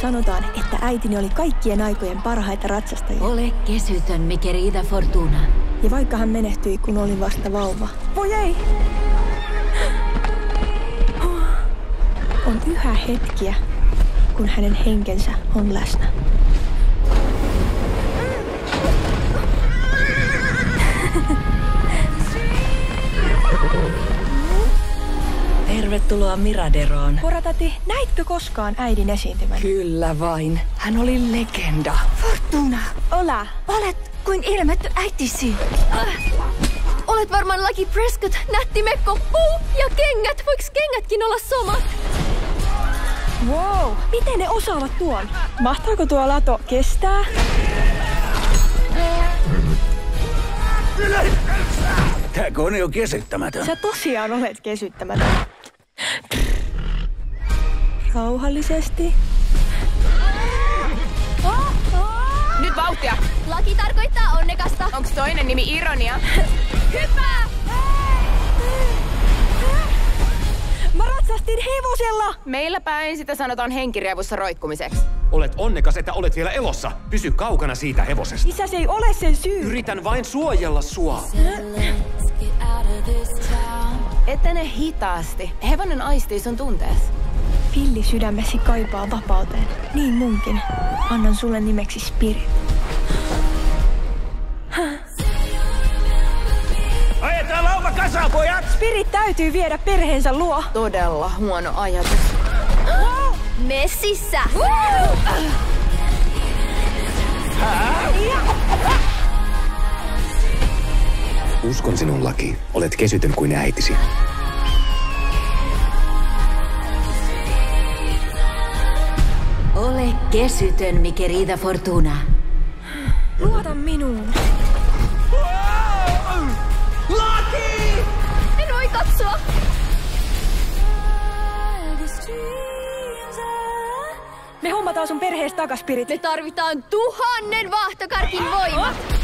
Sanotaan, että äitini oli kaikkien aikojen parhaita ratsastajia. Ole kesytön, mi querida Fortuna. Ja vaikka hän menehtyi, kun olin vasta vauva. Voi ei! On yhä hetkiä, kun hänen henkensä on läsnä. Tervetuloa Miraderoon. Poratati, näitkö koskaan äidin esiintymän? Kyllä vain. Hän oli legenda. Fortuna, Ola! olet kuin ilmetty äitisi. Olet varmaan Lucky Prescott, nätti mekko, puu ja kengät. Voiks kengätkin olla samat? Wow! Miten ne osaavat tuon? Mahtaako tuo lato kestää? Tää kone on kesyttämätön. Sä tosiaan olet kesyttämätön. Rauhallisesti. Nyt vauhtia! Laki tarkoittaa onnekasta. Onks toinen nimi Ironia? Hyppää! Mä ratsastin hevosella! Meillä päin sitä sanotaan henkirievussa roikkumiseksi. Olet onnekas, että olet vielä elossa. Pysy kaukana siitä hevosesta. Isä, se ei ole sen syy. Yritän vain suojella sua. Etene hitaasti. Hevonen aistii sun tuntees. Villi sydämesi kaipaa vapauteen. Niin munkin. Annan sulle nimeksi Spirit. Ajetaan lauva kasaan, pojat! Spirit täytyy viedä perheensä luo. Todella huono ajatus. Messissä! Uskon sinun, Laki. Olet kesytön kuin äitisi. Ole kesytön, mi querida Fortuna. Luota minuun. En voi katsoa! Me hommataan sun perheestä takas, Spirit. Me tarvitaan 1000 vaahtokarkin voimat!